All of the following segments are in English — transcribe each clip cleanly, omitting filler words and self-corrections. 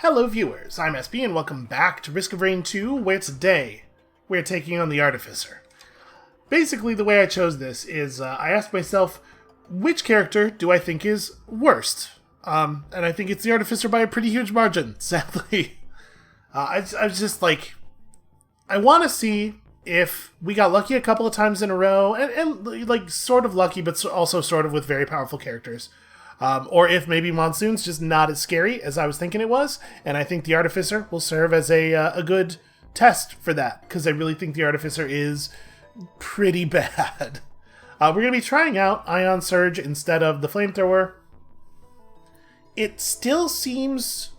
Hello viewers, I'm SB and welcome back to Risk of Rain 2, where today we're taking on the Artificer. Basically, the way I chose this is I asked myself, which character do I think is worst? And I think it's the Artificer by a pretty huge margin, sadly. I was just like, I want to see if we got lucky a couple of times in a row, and like sort of lucky, but also sort of with very powerful characters. Or if maybe Monsoon's just not as scary as I was thinking it was, and I think the Artificer will serve as a good test for that, because I really think the Artificer is pretty bad. We're going to be trying out Ion Surge instead of the Flamethrower. It still seems...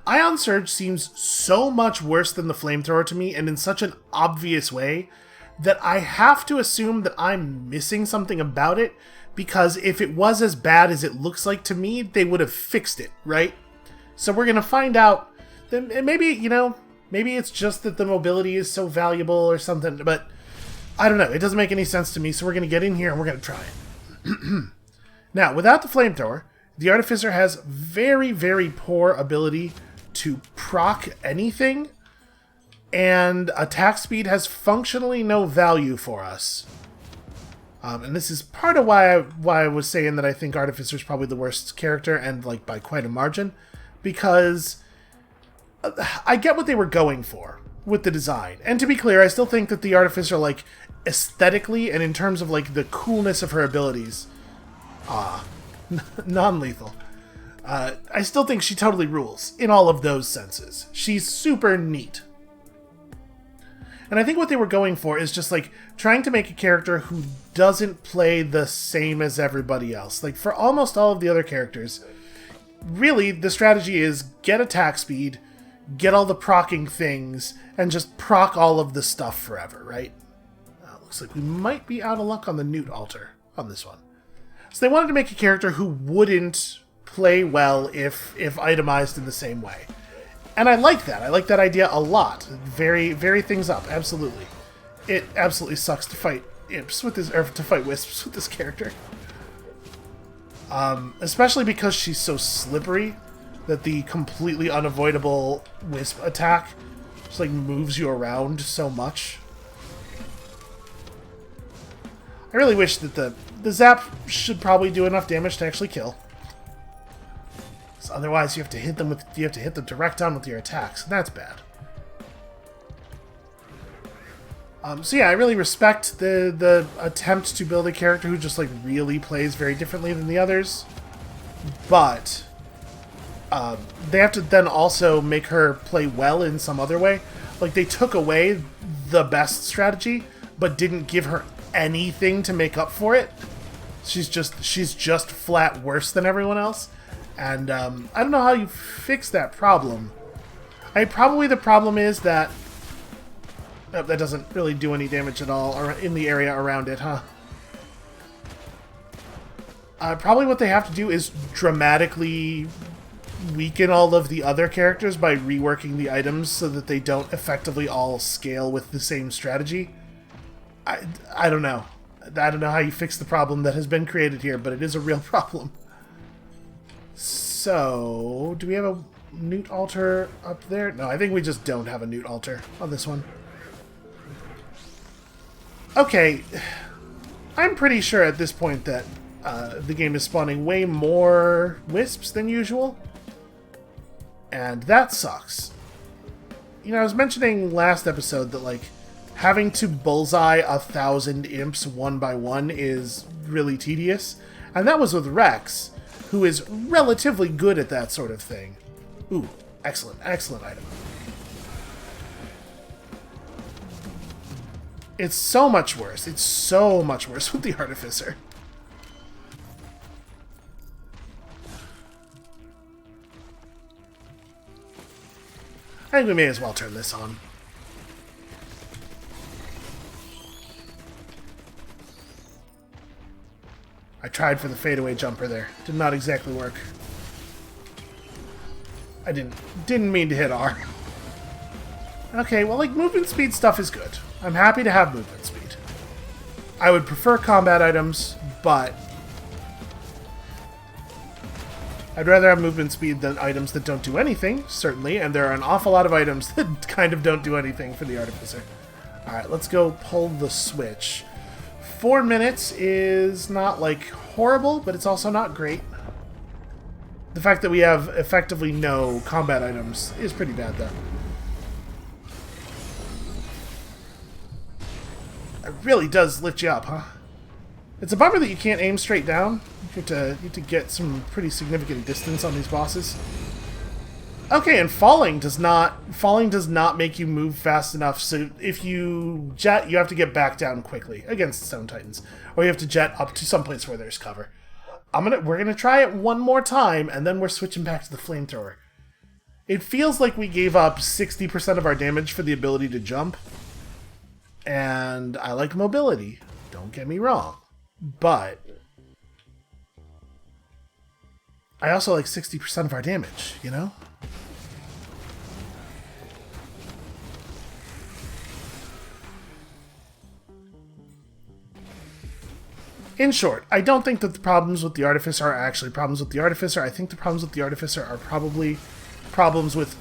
Ion Surge seems so much worse than the Flamethrower to me, and in such an obvious way, that I have to assume that I'm missing something about it, because if it was as bad as it looks like to me, they would have fixed it, right? So we're going to find out, and maybe, maybe it's just that the mobility is so valuable or something, but I don't know, it doesn't make any sense to me, so we're going to get in here and we're going to try it. Now, without the Flamethrower, the Artificer has very, very poor ability to proc anything, and attack speed has functionally no value for us. And this is part of why I was saying that I think Artificer's probably the worst character, and like by quite a margin, because I get what they were going for with the design. And to be clear, I still think that the Artificer, like, aesthetically and in terms of like the coolness of her abilities, non-lethal. I still think she totally rules in all of those senses. She's super neat. And I think what they were going for is just, like, trying to make a character who doesn't play the same as everybody else. Like, for almost all of the other characters, really, the strategy is get attack speed, get all the procking things, and just proc all of the stuff forever, right? Looks like we might be out of luck on the Newt altar on this one. So they wanted to make a character who wouldn't play well if itemized in the same way. And I like that. I like that idea a lot. Vary things up, absolutely. It absolutely sucks to fight imps with this, or to fight wisps with this character. Especially because she's so slippery that the completely unavoidable wisp attack just like moves you around so much. I really wish that the zap should probably do enough damage to actually kill. Otherwise, you have to hit them direct on with your attacks, and that's bad. So yeah, I really respect the attempt to build a character who just like really plays very differently than the others, but they have to then also make her play well in some other way. Like, they took away the best strategy, but didn't give her anything to make up for it. She's just flat worse than everyone else. And I don't know how you fix that problem. Probably the problem is that... Oh, that doesn't really do any damage at all or in the area around it, huh? Probably what they have to do is dramatically weaken all of the other characters by reworking the items so that they don't effectively all scale with the same strategy. I don't know. I don't know how you fix the problem that has been created here, but it is a real problem. So, do we have a Newt altar up there? No, I think we just don't have a Newt altar on this one. Okay, I'm pretty sure at this point that the game is spawning way more wisps than usual, and that sucks. I was mentioning last episode that, like, having to bullseye 1,000 imps one by one is really tedious, and that was with Rex, who is relatively good at that sort of thing. Ooh, excellent item. It's so much worse. It's so much worse with the Artificer. I think we may as well turn this on. I tried for the fadeaway jumper there. Did not exactly work. I didn't mean to hit R. Okay, well, like, movement speed stuff is good. I'm happy to have movement speed. I would prefer combat items, but I'd rather have movement speed than items that don't do anything, certainly, and there are an awful lot of items that kind of don't do anything for the Artificer. Alright, let's go pull the switch. 4 minutes is not, like, horrible, but it's also not great. The fact that we have effectively no combat items is pretty bad, though. It really does lift you up, huh? It's a bummer that you can't aim straight down. You have to get some pretty significant distance on these bosses. Okay, and falling does not make you move fast enough, so if you jet, you have to get back down quickly against Stone Titans. Or you have to jet up to some place where there's cover. We're gonna try it one more time, and then we're switching back to the flamethrower. It feels like we gave up 60% of our damage for the ability to jump. And I like mobility, don't get me wrong. But I also like 60% of our damage, you know? In short, I don't think that the problems with the Artificer are actually problems with the Artificer. I think the problems with the Artificer are probably problems with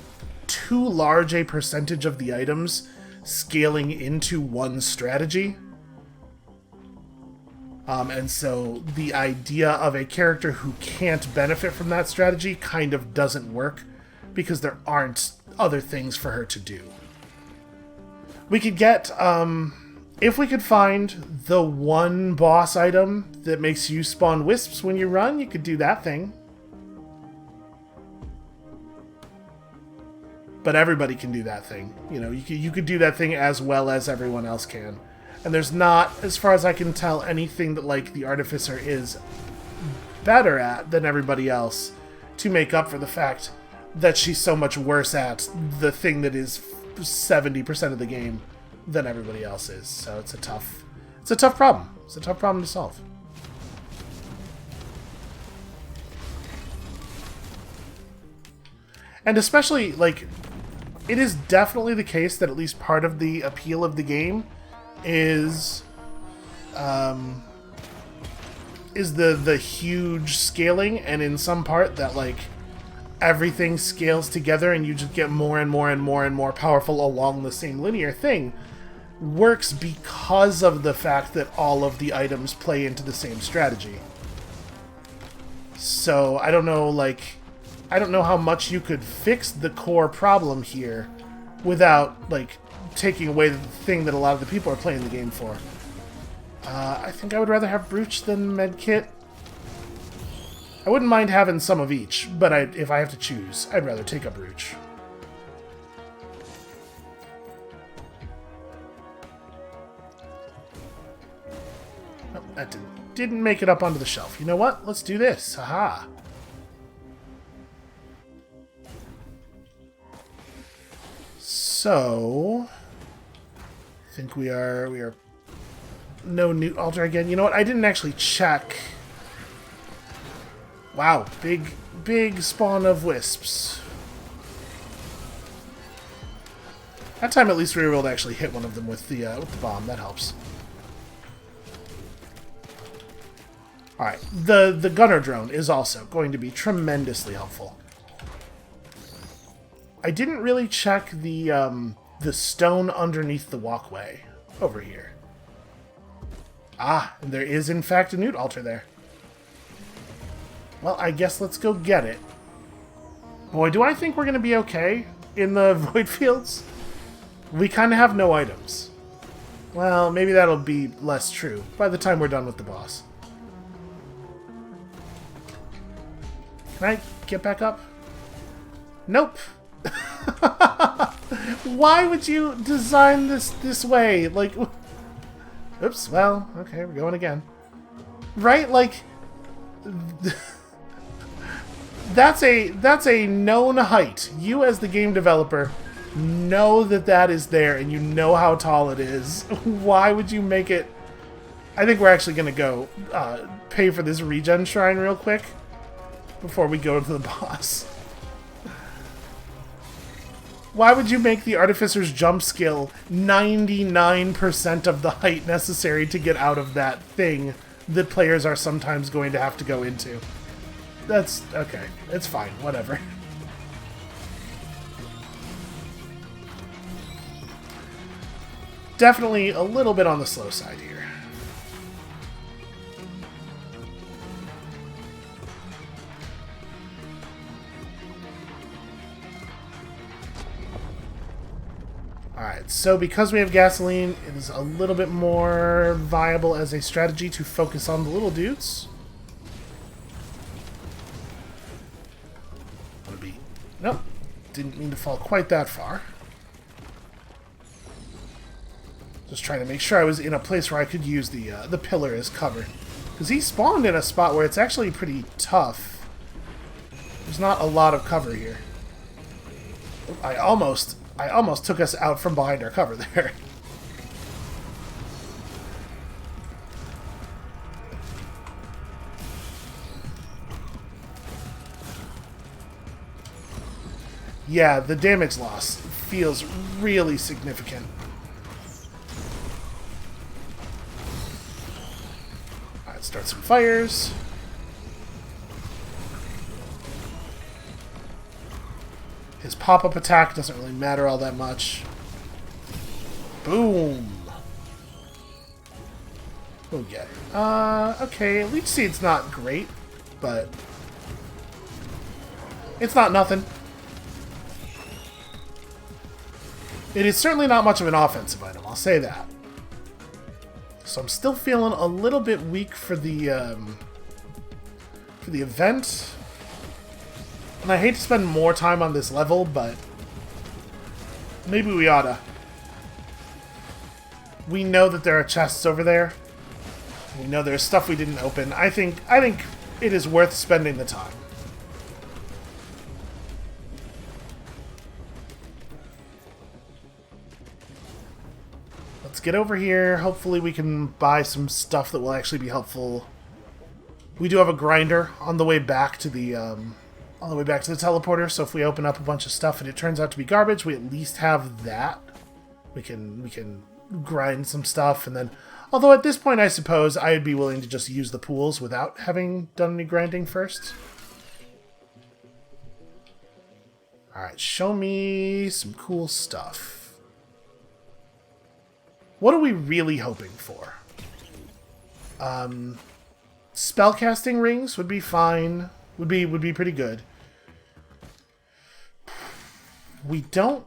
too large a percentage of the items scaling into one strategy. And so the idea of a character who can't benefit from that strategy kind of doesn't work because there aren't other things for her to do. We could get, if we could find the one boss item that makes you spawn wisps when you run, you could do that thing. But everybody can do that thing. You know, you could do that thing as well as everyone else can. And there's not, as far as I can tell, anything that, like, the Artificer is better at than everybody else to make up for the fact that she's so much worse at the thing that is 70% of the game than everybody else is. So it's a tough problem. It's a tough problem to solve. And especially, like, it is definitely the case that at least part of the appeal of the game is the huge scaling, and in some part that, like, everything scales together and you just get more and more and more and more powerful along the same linear thing, works because of the fact that all of the items play into the same strategy. So I don't know how much you could fix the core problem here without, like, taking away the thing that a lot of the people are playing the game for. I think I would rather have Brooch than Medkit. I wouldn't mind having some of each, but if I have to choose, I'd rather take a Brooch. Oh, that didn't make it up onto the shelf. You know what? Let's do this. Haha. So, I think we are no Newt Altar again. You know what? I didn't actually check. Wow, big spawn of wisps. That time at least we were able to actually hit one of them with the bomb. That helps. All right, the gunner drone is also going to be tremendously helpful. I didn't really check the stone underneath the walkway over here. Ah, and there is in fact a Newt Altar there. Well, I guess let's go get it. Boy, do I think we're going to be okay in the Void Fields. We kind of have no items. Well, maybe that'll be less true by the time we're done with the boss. Can I get back up? Nope. Why would you design this way? Like, oops, well, okay, we're going again. Right? Like, that's a known height. You as the game developer know that is there, and you know how tall it is. Why would you make it... I think we're actually going to go pay for this regen shrine real quick before we go to the boss. Why would you make the Artificer's jump skill 99% of the height necessary to get out of that thing that players are sometimes going to have to go into? That's okay. It's fine. Whatever. Definitely a little bit on the slow side here. Alright, so because we have gasoline, it is a little bit more viable as a strategy to focus on the little dudes. Nope, didn't mean to fall quite that far. Just trying to make sure I was in a place where I could use the pillar as cover. Because he spawned in a spot where it's actually pretty tough. There's not a lot of cover here. I almost took us out from behind our cover there. Yeah, the damage loss feels really significant. Alright, start some fires. His pop-up attack doesn't really matter all that much. Boom! We'll get. Okay, Leech Seed's not great, but it's not nothing. It is certainly not much of an offensive item, I'll say that. So I'm still feeling a little bit weak for the event. And I hate to spend more time on this level, but maybe we oughta. We know that there are chests over there. We know there's stuff we didn't open. I think it is worth spending the time. Let's get over here. Hopefully we can buy some stuff that will actually be helpful. We do have a grinder on the way back to the teleporter, so if we open up a bunch of stuff and it turns out to be garbage, we at least have that. We can grind some stuff, and then, although at this point I suppose I'd be willing to just use the pools without having done any grinding first. Alright, show me some cool stuff. What are we really hoping for? Spellcasting rings would be fine. Would be pretty good. We don't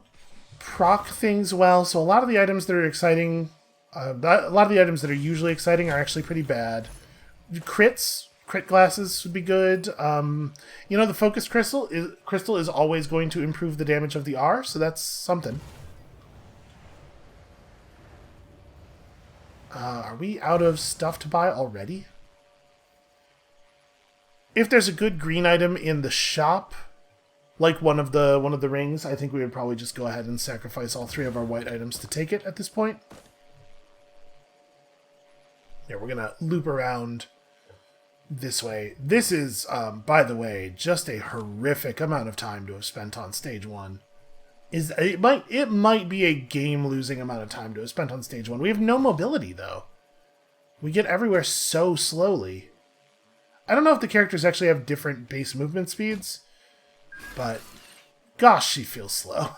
proc things well, so a lot of the items that are exciting, a lot of the items that are usually exciting are actually pretty bad. Crit glasses would be good. You know, the focus crystal is always going to improve the damage of the R, so that's something. Are we out of stuff to buy already? If there's a good green item in the shop, like one of the rings, I think we would probably just go ahead and sacrifice all 3 of our white items to take it at this point. Yeah, we're gonna loop around this way. This is, by the way, just a horrific amount of time to have spent on stage 1. It might be a game-losing amount of time to have spent on stage 1. We have no mobility, though. We get everywhere so slowly. I don't know if the characters actually have different base movement speeds, but gosh, she feels slow.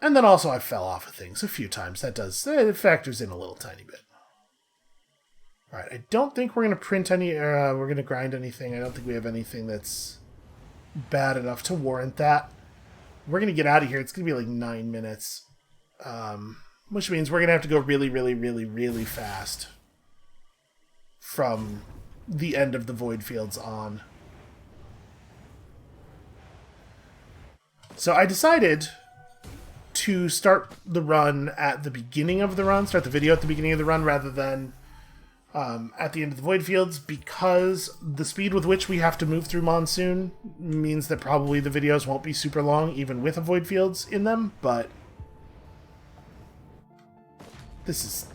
And then also I fell off of things a few times. It factors in a little tiny bit. Alright, I don't think we're going to print any, we're going to grind anything. I don't think we have anything that's bad enough to warrant that. We're going to get out of here. It's going to be like 9 minutes. Which means we're going to have to go really, really, really, really fast from the end of the Void Fields on. So I decided to start the run at the beginning of the run, start the video at the beginning of the run rather than at the end of the Void Fields, because the speed with which we have to move through Monsoon means that probably the videos won't be super long, even with a Void Fields in them, but it's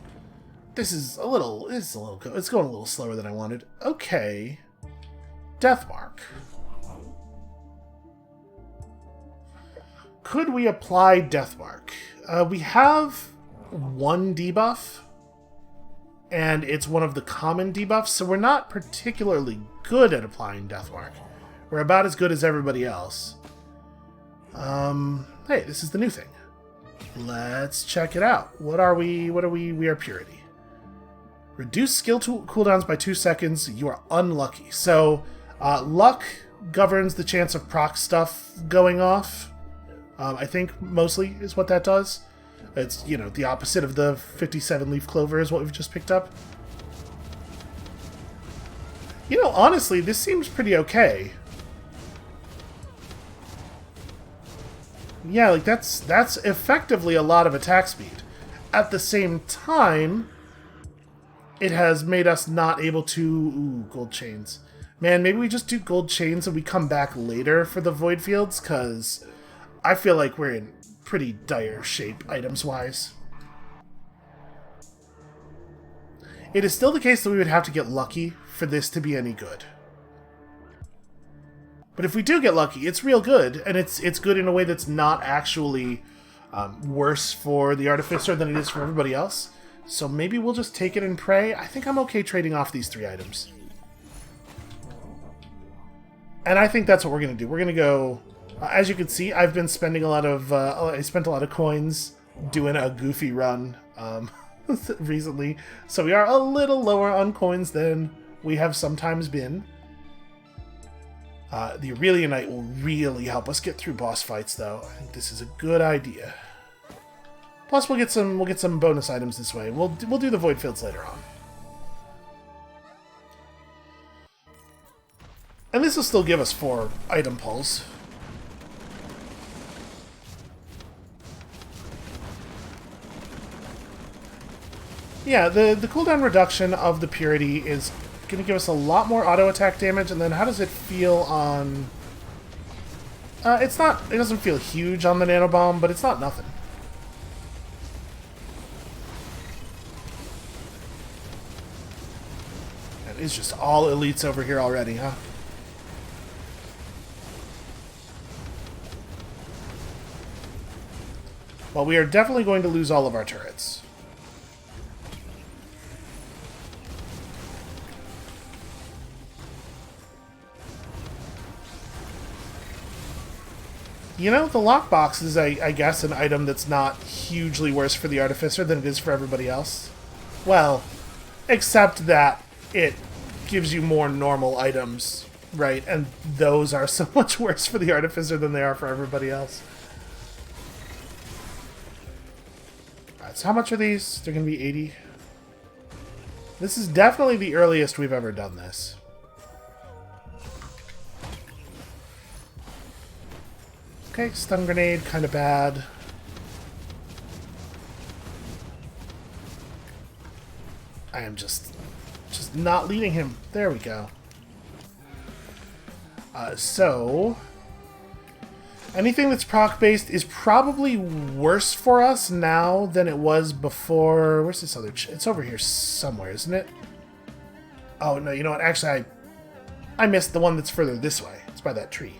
going a little slower than I wanted. Okay. Deathmark. Could we apply Deathmark? We have 1 debuff, and it's one of the common debuffs, so we're not particularly good at applying Deathmark. We're about as good as everybody else. Hey, this is the new thing. Let's check it out. What are we? We are Purity. Reduce skill cooldowns by 2 seconds. You are unlucky. So, luck governs the chance of proc stuff going off. I think mostly is what that does. It's, you know, the opposite of the 57 leaf clover is what we've just picked up. You know, honestly, this seems pretty okay. Yeah, like that's effectively a lot of attack speed. At the same time, it has made us not able to... Ooh, gold chains. Man, maybe we just do gold chains and we come back later for the void fields, because I feel like we're in pretty dire shape items-wise. It is still the case that we would have to get lucky for this to be any good. But if we do get lucky, it's real good, and it's good in a way that's not actually worse for the Artificer than it is for everybody else. So maybe we'll just take it and pray. I think I'm okay trading off these 3 items. And I think that's what we're going to do. We're going to go... as you can see, I've been spending a lot of... I spent a lot of coins doing a goofy run recently. So we are a little lower on coins than we have sometimes been. The Aurelia Knight will really help us get through boss fights, though. I think this is a good idea. Plus, we'll get some bonus items this way. We'll do the void fields later on. And this will still give us 4 item pulls. Yeah, the cooldown reduction of the Purity is going to give us a lot more auto attack damage, and then how does it feel on... it doesn't feel huge on the nanobomb, but it's not nothing. And it's just all elites over here already, huh? Well, we are definitely going to lose all of our turrets. You know, the lockbox is, I guess, an item that's not hugely worse for the Artificer than it is for everybody else. Well, except that it gives you more normal items, right? And those are so much worse for the Artificer than they are for everybody else. Alright, so how much are these? They're going to be 80. This is definitely the earliest we've ever done this. Okay, stun grenade, kind of bad. I am just not leading him. There we go. So, anything that's proc-based is probably worse for us now than it was before. Where's this other... It's over here somewhere, isn't it? Oh, no, you know what? Actually, I missed the one that's further this way. It's by that tree.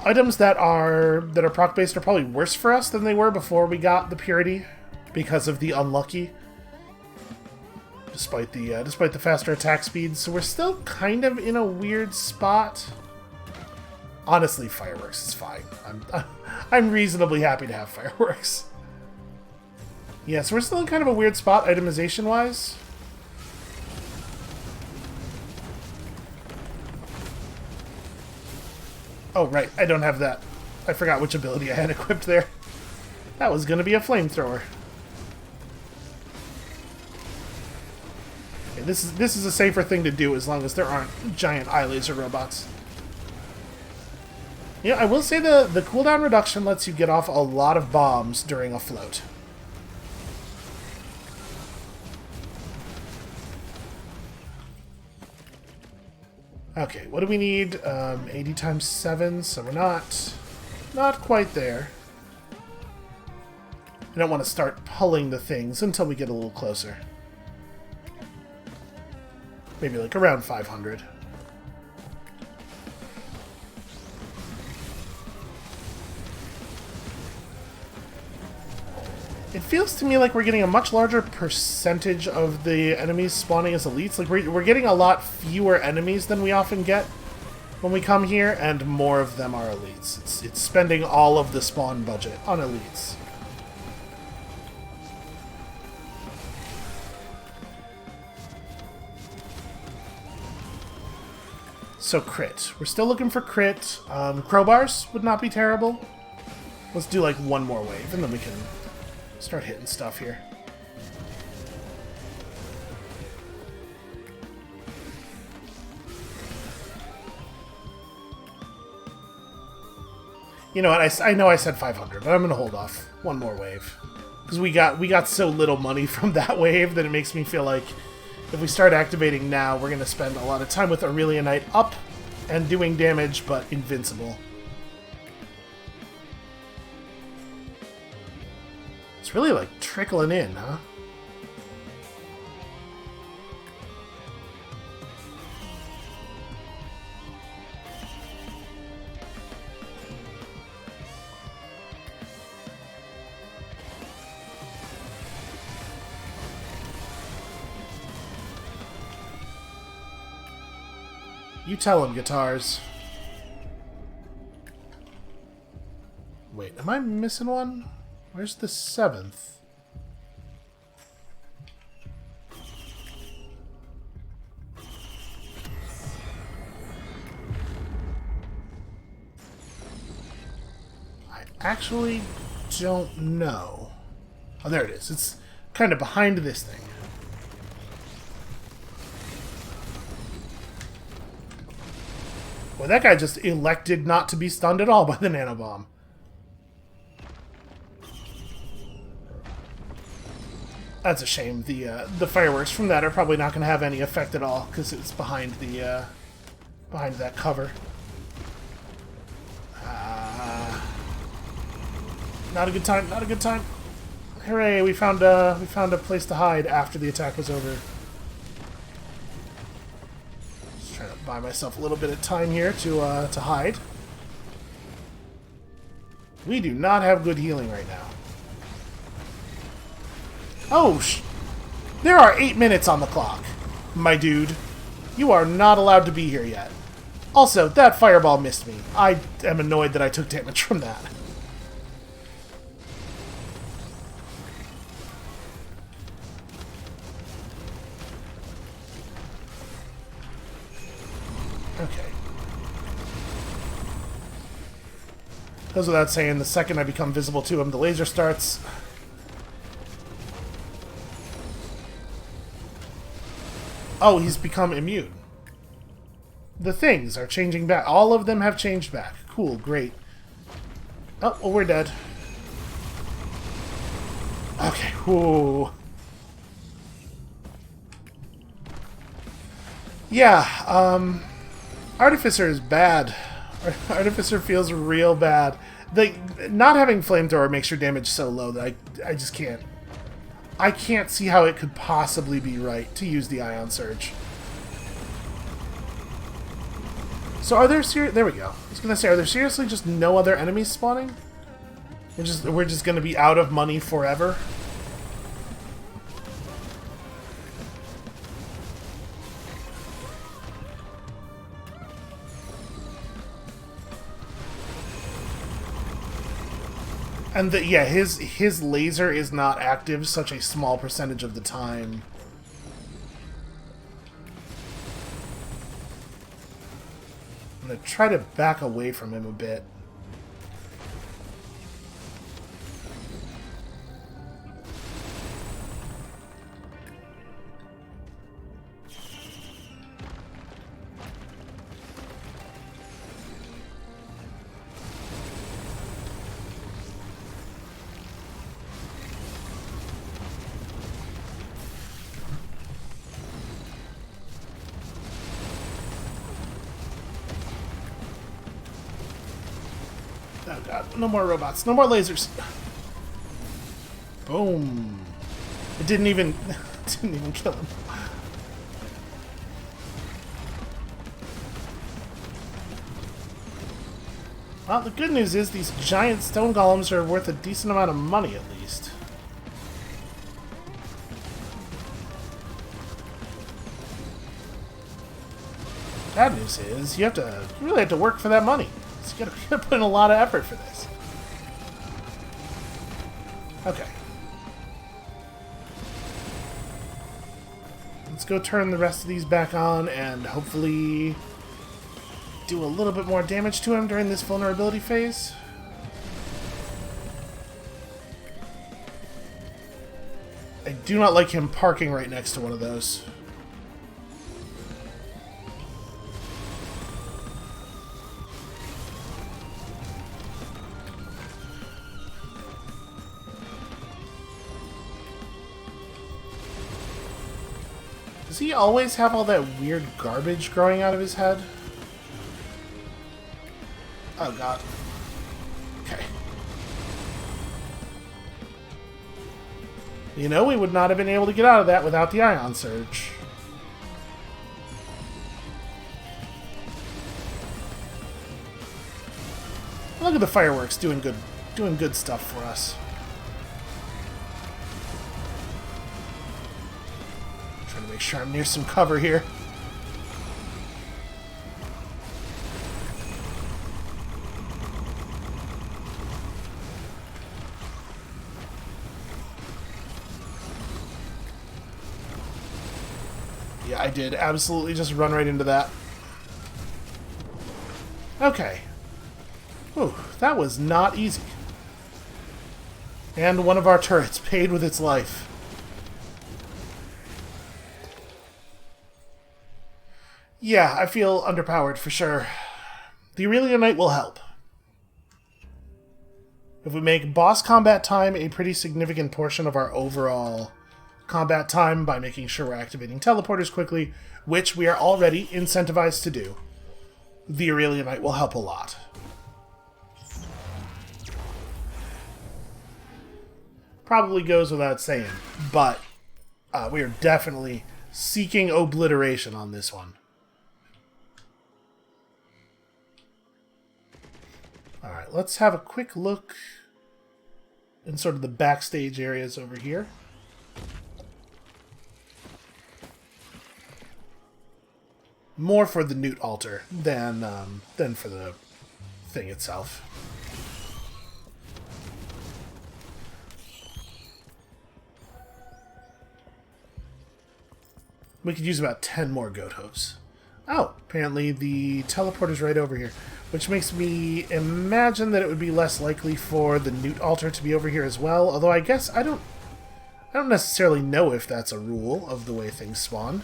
Items that are proc-based are probably worse for us than they were before we got the Purity, because of the unlucky. Despite the faster attack speed, so we're still kind of in a weird spot. Honestly, fireworks is fine. I'm reasonably happy to have fireworks. Yeah, so we're still in kind of a weird spot itemization-wise. Oh, right, I don't have that. I forgot which ability I had equipped there. That was going to be a flamethrower. Okay, this is a safer thing to do as long as there aren't giant eye laser robots. Yeah, I will say the cooldown reduction lets you get off a lot of bombs during a float. Okay, what do we need? 80 times 7, so we're not quite there. I don't want to start pulling the things until we get a little closer. Maybe like around 500. It feels to me like we're getting a much larger percentage of the enemies spawning as elites. Like, we're getting a lot fewer enemies than we often get when we come here, and more of them are elites. It's spending all of the spawn budget on elites. So crit. We're still looking for crit. Crowbars would not be terrible. Let's do like one more wave, and then we can start hitting stuff here. You know what? I know I said 500, but I'm gonna hold off one more wave because we got so little money from that wave that it makes me feel like if we start activating now, we're gonna spend a lot of time with Aurelia Knight up and doing damage, but invincible. It's really like trickling in, huh? You tell him, guitars. Wait, am I missing one? Where's the 7th? I actually don't know. Oh, there it is. It's kind of behind this thing. Well, that guy just elected not to be stunned at all by the nanobomb. That's a shame. The fireworks from that are probably not going to have any effect at all because it's behind the behind that cover. Not a good time. Not a good time. Hooray! We found a place to hide after the attack was over. Just trying to buy myself a little bit of time here to hide. We do not have good healing right now. Oh, there are 8 minutes on the clock, my dude. You are not allowed to be here yet. Also, that fireball missed me. I am annoyed that I took damage from that. Okay. Goes without saying, the second I become visible to him, the laser starts. Oh, he's become immune. The things are changing back. All of them have changed back. Cool, great. Oh, well, we're dead. Okay, whoo. Yeah, Artificer is bad. Artificer feels real bad. Not having Flamethrower makes your damage so low that I just can't. I can't see how it could possibly be right to use the Ion Surge. So are there there we go. I was gonna say, are there seriously just no other enemies spawning? We're just gonna be out of money forever? And yeah, his laser is not active such a small percentage of the time. I'm gonna try to back away from him a bit. Oh god, no more robots, no more lasers. Boom. It didn't even kill him. Well, the good news is these giant stone golems are worth a decent amount of money at least. Bad news is you really have to work for that money. So you gotta put in a lot of effort for this. Okay. Let's go turn the rest of these back on and hopefully do a little bit more damage to him during this vulnerability phase. I do not like him parking right next to one of those. Does he always have all that weird garbage growing out of his head? Oh god. Okay. You know, we would not have been able to get out of that without the Ion Surge. Look at the fireworks doing good stuff for us. Trying to make sure I'm near some cover here. Yeah, I did absolutely just run right into that. Okay. Ooh, that was not easy. And one of our turrets paid with its life. Yeah, I feel underpowered for sure. The Aurelia Knight will help. If we make boss combat time a pretty significant portion of our overall combat time by making sure we're activating teleporters quickly, which we are already incentivized to do, the Aurelia Knight will help a lot. Probably goes without saying, but we are definitely seeking obliteration on this one. Alright, let's have a quick look in sort of the backstage areas over here. More for the Newt altar than for the thing itself. We could use about 10 more goat hooves. Oh, apparently the teleporter's right over here, which makes me imagine that it would be less likely for the Newt altar to be over here as well, although I guess I don't necessarily know if that's a rule of the way things spawn.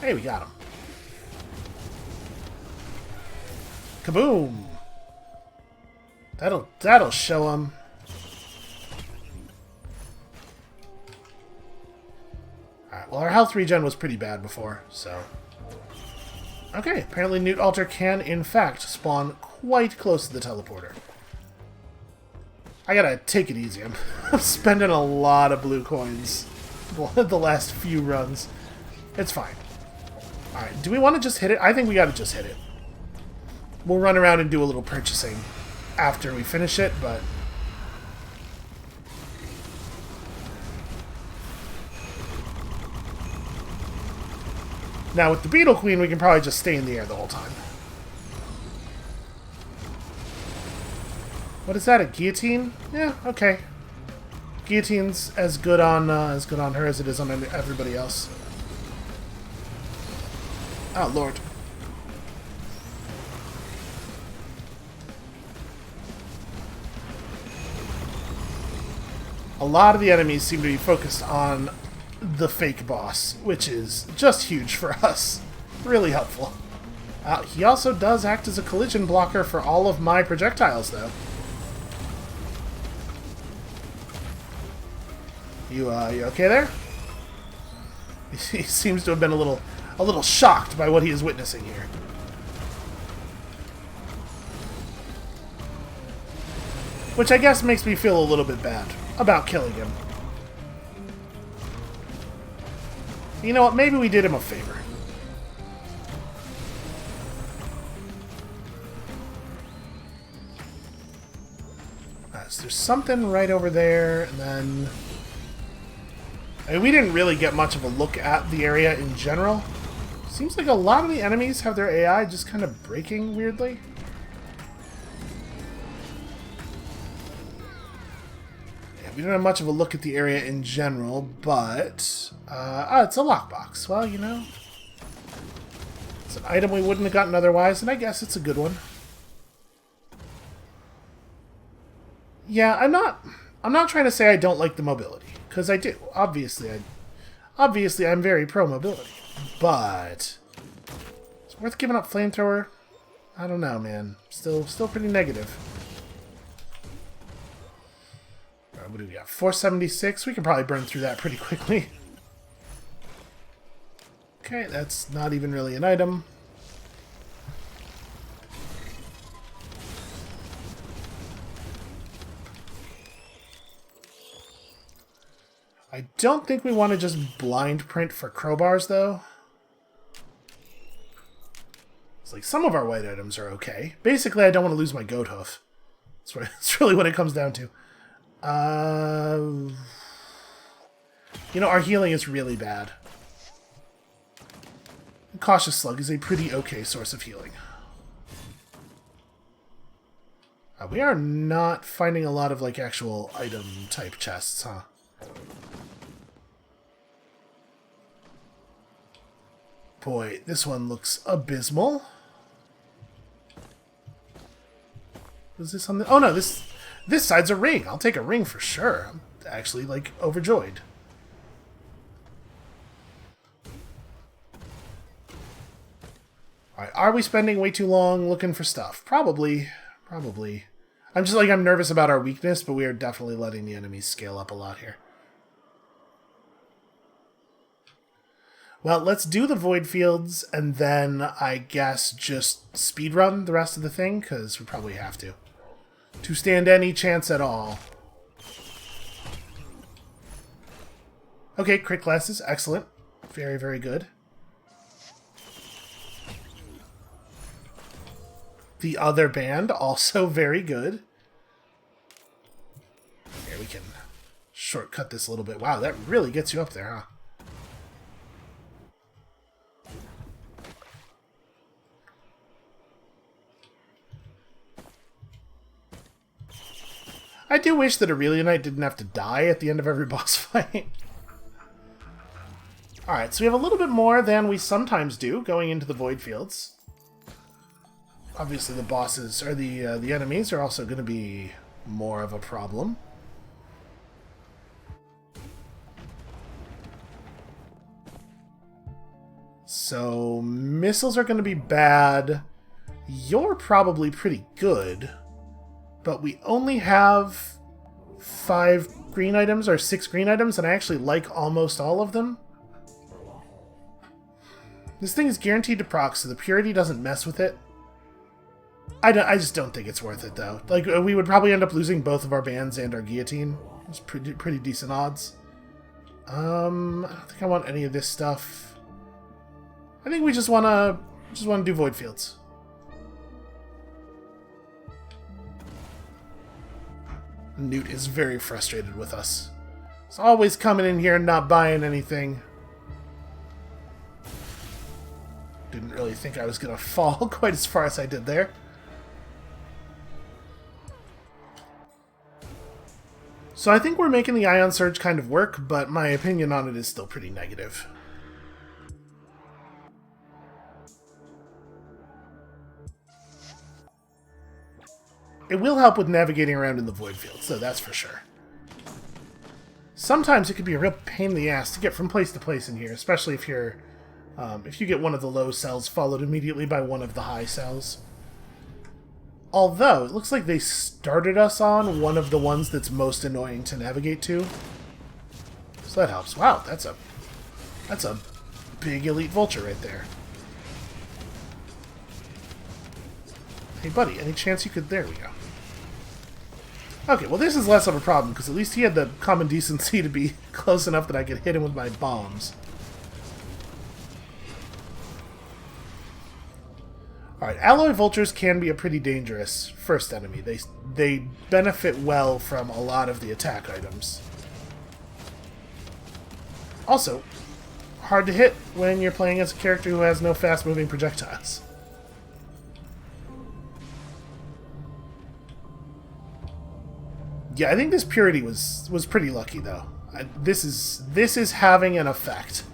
Hey, we got him. Kaboom! That'll show him. Alright, well our health regen was pretty bad before, so... Okay, apparently Newt Altar can in fact spawn quite close to the teleporter. I gotta take it easy. I'm spending a lot of blue coins the last few runs. It's fine. Alright, do we want to just hit it? I think we gotta just hit it. We'll run around and do a little purchasing after we finish it, but... Now with the Beetle Queen, we can probably just stay in the air the whole time. What is that, a guillotine? Yeah, okay. Guillotine's as good on her as it is on everybody else. Oh, Lord. A lot of the enemies seem to be focused on the fake boss, which is just huge for us. Really helpful. He also does act as a collision blocker for all of my projectiles, though. You okay there? He seems to have been a little shocked by what he is witnessing here. Which I guess makes me feel a little bit bad about killing him. You know what? Maybe we did him a favor. So there's something right over there, and then... I mean, we didn't really get much of a look at the area in general. Seems like a lot of the enemies have their AI just kind of breaking weirdly. Yeah, we don't have much of a look at the area in general, but... oh, it's a lockbox. Well, you know... It's an item we wouldn't have gotten otherwise, and I guess it's a good one. Yeah, I'm not trying to say I don't like the mobility, because I do. Obviously, I'm very pro-mobility. But it's worth giving up flamethrower. I don't know, man. Still pretty negative. What do we got? 476. We can probably burn through that pretty quickly. Okay, that's not even really an item. I don't think we want to just blind print for crowbars, though. It's like some of our white items are okay. Basically, I don't want to lose my goat hoof. That's really what it comes down to. You know, our healing is really bad. Cautious Slug is a pretty okay source of healing. We are not finding a lot of, like, actual item-type chests, huh? Boy, this one looks abysmal. Was this on the... Oh, no, this side's a ring. I'll take a ring for sure. I'm actually, like, overjoyed. Alright, are we spending way too long looking for stuff? Probably. Probably. I'm just, like, I'm nervous about our weakness, but we are definitely letting the enemies scale up a lot here. Well, let's do the Void Fields, and then, I guess, just speedrun the rest of the thing, because we probably have to. To stand any chance at all. Okay, crit classes, excellent. Very, very good. The other band, also very good. Here, we can shortcut this a little bit. Wow, that really gets you up there, huh? I do wish that Aurelia Knight didn't have to die at the end of every boss fight. Alright, so we have a little bit more than we sometimes do going into the Void Fields. Obviously the bosses, or the enemies, are also going to be more of a problem. So, missiles are going to be bad. You're probably pretty good. But we only have 5 green items, or 6 green items, and I actually like almost all of them. This thing is guaranteed to proc, so the purity doesn't mess with it. I just don't think it's worth it, though. Like, we would probably end up losing both of our bands and our guillotine. It's pretty decent odds. I don't think I want any of this stuff. I think we just wanna do Void Fields. Newt is very frustrated with us. He's always coming in here and not buying anything. Didn't really think I was gonna fall quite as far as I did there. So I think we're making the Ion Surge kind of work, but my opinion on it is still pretty negative. It will help with navigating around in the Void Field, so that's for sure. Sometimes it can be a real pain in the ass to get from place to place in here, especially if you're, if you get one of the low cells followed immediately by one of the high cells. Although, it looks like they started us on one of the ones that's most annoying to navigate to. So that helps. Wow, that's a big elite vulture right there. Hey buddy, any chance you could... There we go. Okay, well this is less of a problem, because at least he had the common decency to be close enough that I could hit him with my bombs. Alright, alloy vultures can be a pretty dangerous first enemy. They benefit well from a lot of the attack items. Also, hard to hit when you're playing as a character who has no fast-moving projectiles. Yeah, I think this purity was pretty lucky, though. This is having an effect.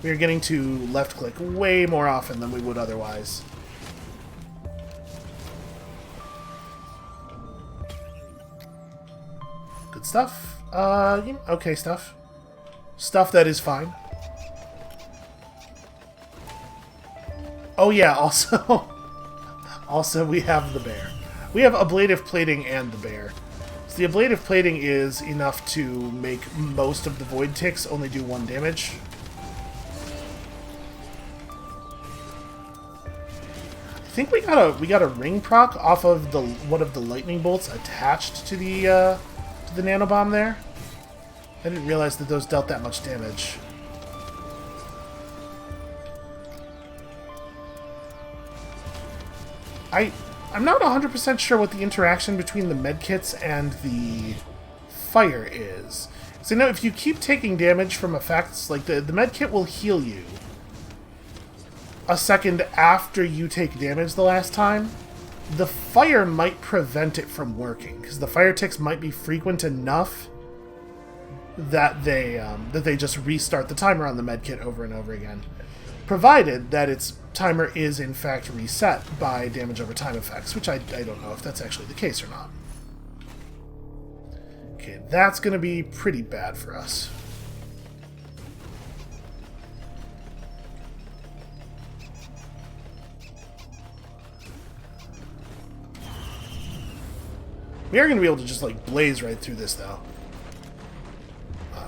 We are getting to left-click way more often than we would otherwise. Good stuff. Okay stuff. Stuff that is fine. Oh yeah, also... also, we have the bear. We have ablative plating and the bear. So the ablative plating is enough to make most of the void ticks only do 1 damage. I think we got a ring proc off of one of the lightning bolts attached to the nanobomb there. I didn't realize that those dealt that much damage. I'm not 100% sure what the interaction between the medkits and the fire is. So you know, if you keep taking damage from effects, like the medkit will heal you a second after you take damage the last time, the fire might prevent it from working, because the fire ticks might be frequent enough that they just restart the timer on the medkit over and over again, provided that its timer is in fact reset by damage over time effects, which I don't know if that's actually the case or not. Okay, that's going to be pretty bad for us. We are going to be able to just, like, blaze right through this, though.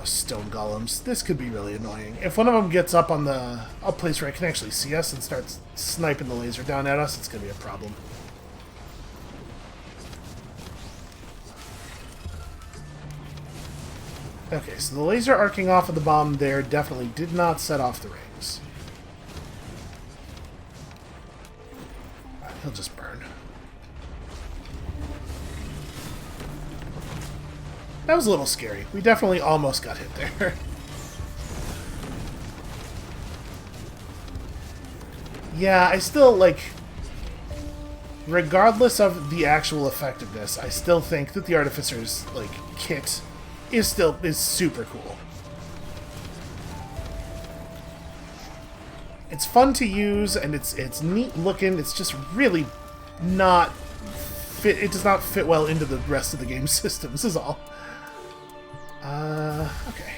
Stone golems. This could be really annoying. If one of them gets up on a place where it can actually see us and starts sniping the laser down at us, it's going to be a problem. Okay, so the laser arcing off of the bomb there definitely did not set off the rings. He'll just burn. That was a little scary. We definitely almost got hit there. Yeah, I still, like... regardless of the actual effectiveness, I still think that the Artificer's, like, kit is super cool. It's fun to use, and it's neat looking. It's just really not... it does not fit well into the rest of the game systems, is all. Okay.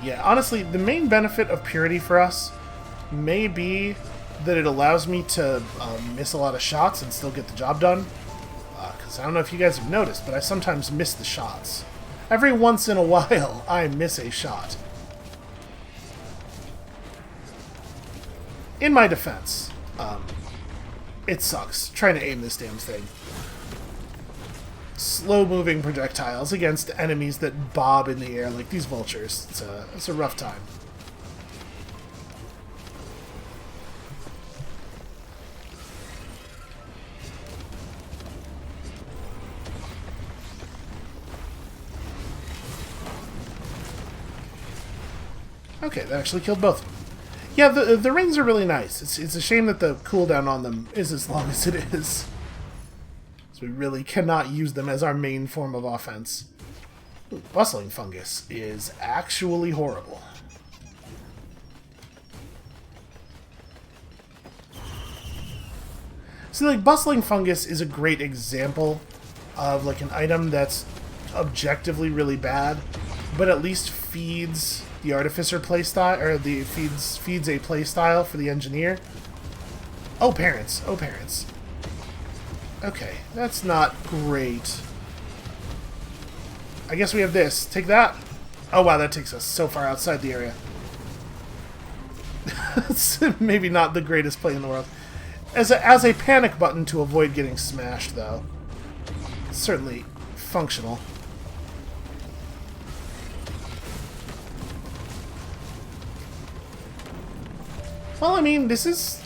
Yeah, honestly, the main benefit of Purity for us may be that it allows me to miss a lot of shots and still get the job done. Because I don't know if you guys have noticed, but I sometimes miss the shots. Every once in a while, I miss a shot. In my defense, it sucks trying to aim this damn thing. Slow-moving projectiles against enemies that bob in the air like these vultures. It's a rough time. Okay, that actually killed both of them. Yeah, the rings are really nice. It's a shame that the cooldown on them is as long as it is. So we really cannot use them as our main form of offense. Ooh, bustling fungus is actually horrible. So, like, bustling fungus is a great example of, like, an item that's objectively really bad, but at least feeds the Artificer playstyle, or feeds a playstyle for the Engineer. Oh, parents. Oh, parents. Okay, that's not great. I guess we have this. Take that. Oh, wow, that takes us so far outside the area. It's maybe not the greatest play in the world. As a panic button to avoid getting smashed, though. It's certainly functional. Well, I mean, this is,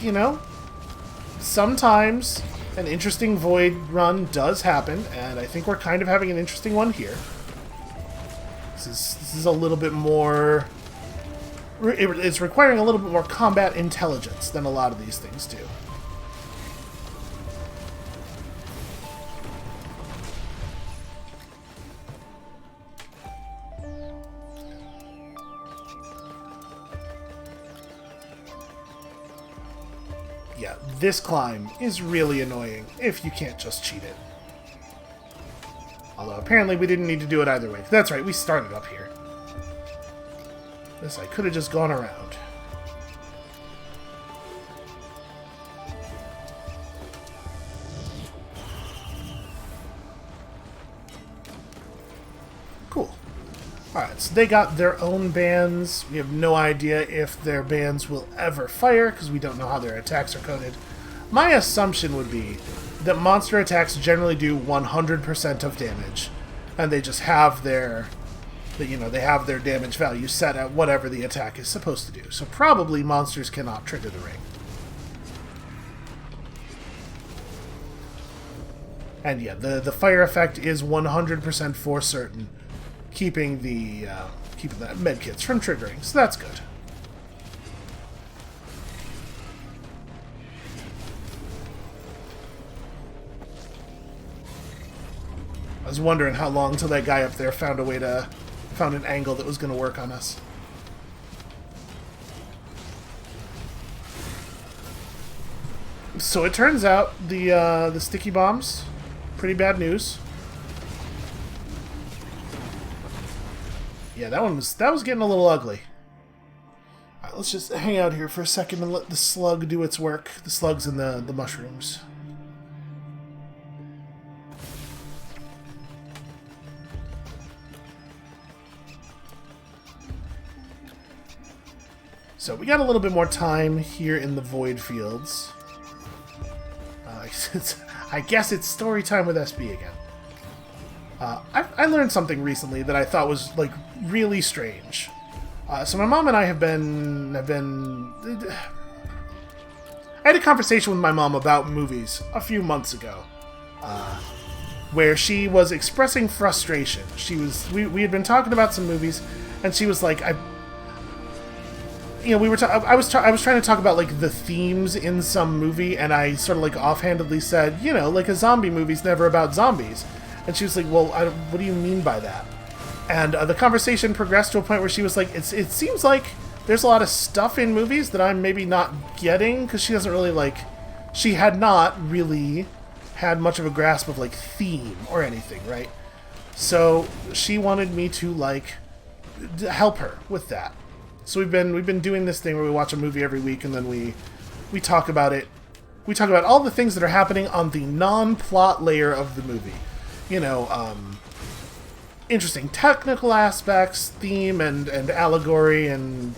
sometimes an interesting Void run does happen, and I think we're kind of having an interesting one here. This is a little bit more... It's requiring a little bit more combat intelligence than a lot of these things do. Yeah, this climb is really annoying if you can't just cheat it. Although apparently we didn't need to do it either way. That's right, we started up here. This I could have just gone around. Cool. Alright, so they got their own bands. We have no idea if their bands will ever fire, because we don't know how their attacks are coded. My assumption would be that monster attacks generally do 100% of damage, and they just have their... they have their damage value set at whatever the attack is supposed to do. So probably monsters cannot trigger the ring. And yeah, the fire effect is 100% for certain, keeping the medkits from triggering. So that's good. I was wondering how long till that guy up there found an angle that was going to work on us. So it turns out the sticky bombs, pretty bad news. Yeah, that was getting a little ugly. All right, let's just hang out here for a second and let the slug do its work. The slugs and the mushrooms. So we got a little bit more time here in the Void Fields. I guess it's story time with SB again. I learned something recently that I thought was like really strange. So my mom and I have been. I had a conversation with my mom about movies a few months ago, where she was expressing frustration. We had been talking about some movies, and she was like, I was trying to talk about like the themes in some movie, and I sort of like offhandedly said, like a zombie movie's never about zombies, and she was like, well, what do you mean by that? And the conversation progressed to a point where she was like, it seems like there's a lot of stuff in movies that I'm maybe not getting, because she had not really had much of a grasp of like theme or anything, right? So she wanted me to like help her with that. So we've been doing this thing where we watch a movie every week, and then we talk about it. We talk about all the things that are happening on the non-plot layer of the movie. Interesting technical aspects, theme and allegory and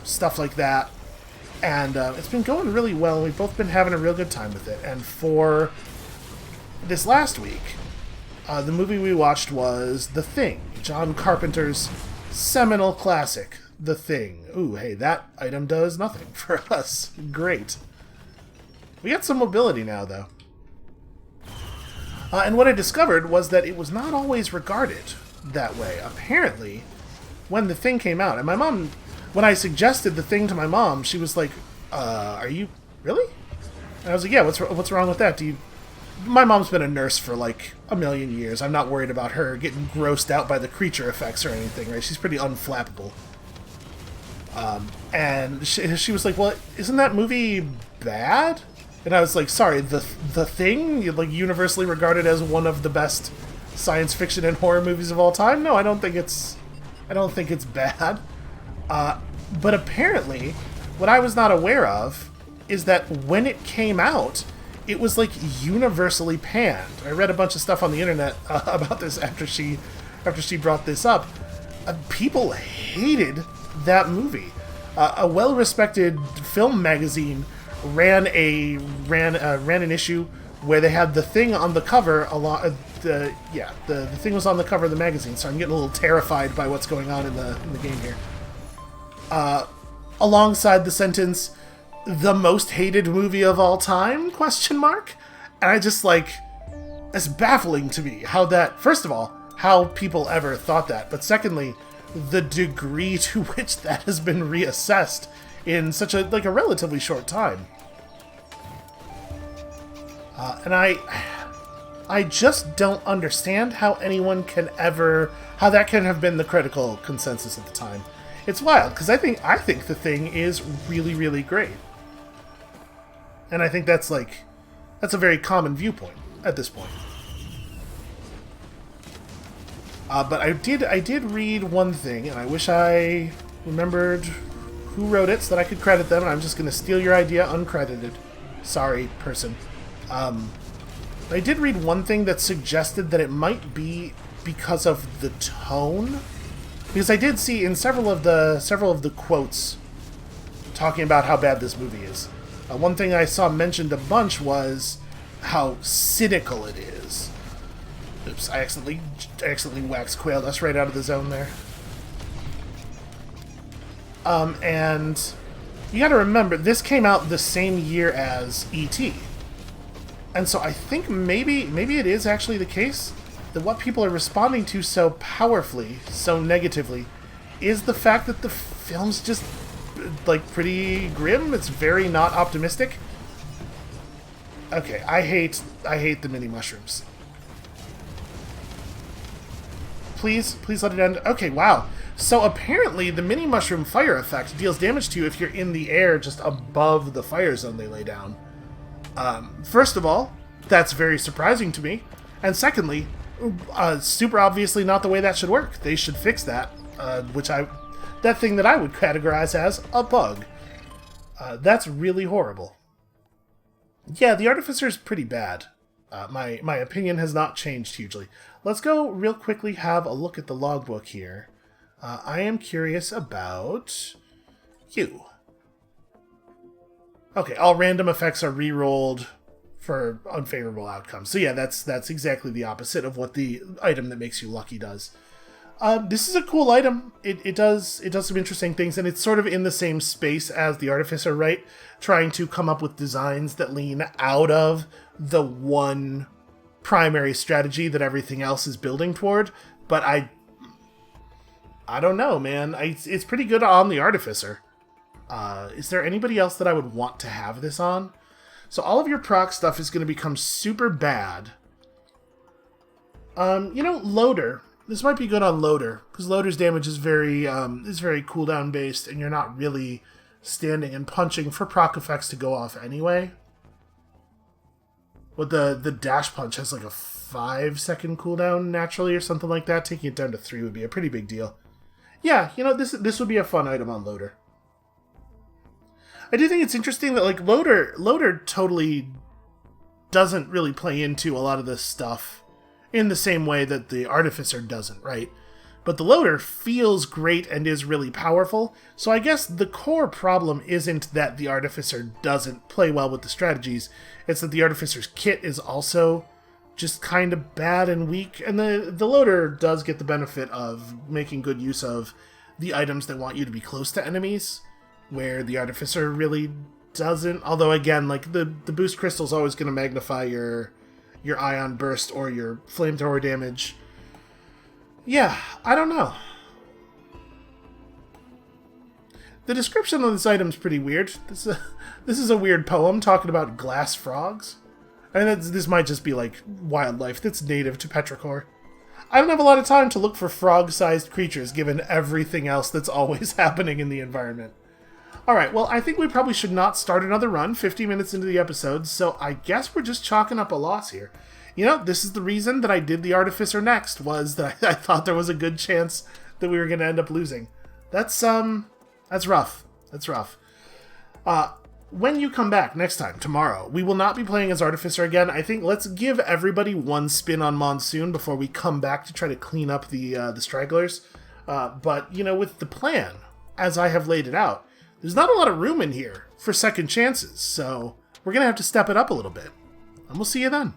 stuff like that. And it's been going really well. We've both been having a real good time with it. And for this last week, the movie we watched was The Thing, John Carpenter's seminal classic. The Thing. Ooh, hey, that item does nothing for us. Great. We got some mobility now, though. And what I discovered was that it was not always regarded that way. Apparently, when The Thing came out, and my mom, when I suggested The Thing to my mom, she was like, are you... really? And I was like, yeah, what's wrong with that? My mom's been a nurse for like a million years. I'm not worried about her getting grossed out by the creature effects or anything, right? She's pretty unflappable. And she was like, well, isn't that movie bad? And I was like, sorry, the Thing, like universally regarded as one of the best science fiction and horror movies of all time? No, I don't think it's bad. But apparently, what I was not aware of is that when it came out, it was like universally panned. I read a bunch of stuff on the internet about this after she brought this up. People hated that movie. A well-respected film magazine ran an issue where they had The Thing on the cover. The Thing was on the cover of the magazine, so I'm getting a little terrified by what's going on in the game here. Alongside the sentence, the most hated movie of all time, question mark? And I just like, it's baffling to me how that, first of all, how people ever thought that, but secondly, the degree to which that has been reassessed in such a relatively short time. And I just don't understand how anyone can ever, how that can have been the critical consensus at the time. It's wild, because I think the thing is really, really great. And I think that's a very common viewpoint at this point. But I did read one thing, and I wish I remembered who wrote it so that I could credit them, and I'm just going to steal your idea uncredited. Sorry, person. I did read one thing that suggested that it might be because of the tone. Because I did see in several of the quotes talking about how bad this movie is. One thing I saw mentioned a bunch was how cynical it is. Oops, I accidentally waxed Quail Dust right out of the zone there. And you gotta remember, this came out the same year as E.T. And so I think maybe it is actually the case that what people are responding to so powerfully, so negatively, is the fact that the film's just, pretty grim. It's very not optimistic. Okay, I hate the mini mushrooms. Please let it end. Okay, wow. So apparently the mini mushroom fire effect deals damage to you if you're in the air just above the fire zone they lay down. First of all, that's very surprising to me. And secondly, super obviously not the way that should work. They should fix that, that thing that I would categorize as a bug. That's really horrible. Yeah, the Artificer's pretty bad. My opinion has not changed hugely. Let's go real quickly have a look at the logbook here. I am curious about you. Okay, all random effects are re-rolled for unfavorable outcomes. So yeah, that's exactly the opposite of what the item that makes you lucky does. This is a cool item. It does some interesting things, and it's sort of in the same space as the Artificer, right? Trying to come up with designs that lean out of the one primary strategy that everything else is building toward. But I don't know, man. It's pretty good on the Artificer. Is there anybody else that I would want to have this on? So all of your proc stuff is going to become super bad. Loader. This might be good on Loader, because Loader's damage is very cooldown based, and you're not really standing and punching for proc effects to go off anyway. But the dash punch has like a 5-second cooldown naturally or something like that. Taking it down to 3 would be a pretty big deal. Yeah, this would be a fun item on Loader. I do think it's interesting that Loader totally doesn't really play into a lot of this stuff in the same way that the Artificer doesn't, right? But the Loader feels great and is really powerful, so I guess the core problem isn't that the Artificer doesn't play well with the strategies, it's that the Artificer's kit is also just kind of bad and weak, and the Loader does get the benefit of making good use of the items that want you to be close to enemies, where the Artificer really doesn't, although again, the boost crystal is always going to magnify your ion burst or your flamethrower damage. Yeah, I don't know. The description of this item is pretty weird. This is a weird poem talking about glass frogs. I mean, this might just be wildlife that's native to Petrichor. I don't have a lot of time to look for frog-sized creatures given everything else that's always happening in the environment. Alright, well, I think we probably should not start another run 50 minutes into the episode, so I guess we're just chalking up a loss here. This is the reason that I did the Artificer next, was that I thought there was a good chance that we were going to end up losing. That's rough. That's rough. When you come back next time, tomorrow, we will not be playing as Artificer again. I think let's give everybody one spin on Monsoon before we come back to try to clean up the stragglers. But, with the plan, as I have laid it out, there's not a lot of room in here for second chances, so we're going to have to step it up a little bit. And we'll see you then.